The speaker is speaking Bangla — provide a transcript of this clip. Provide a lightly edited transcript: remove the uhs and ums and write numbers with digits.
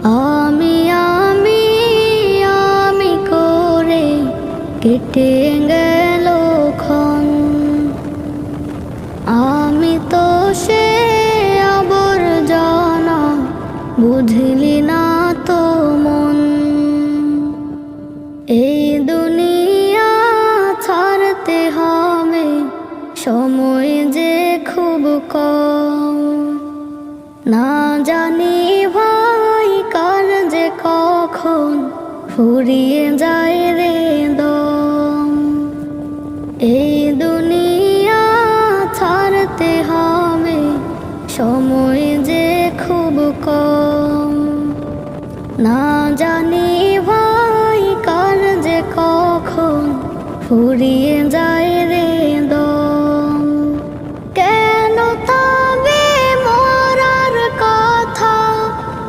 আমি আমি আমি করে কেটে গেল ক্ষণ। আমি তো সে আবর্জনা, বুঝলি না তো মন। এই দুনিয়া ছাড়তে হবে, সময় যে খুব কম। না জানি ভাই কার যে কখন ফুরিয়ে যায় রে দম। এই দুনিয়া ছাড়তে হবে, সময় যে খুব কম। না জানি ভাই কার যে কখন ফুরিয়ে যায়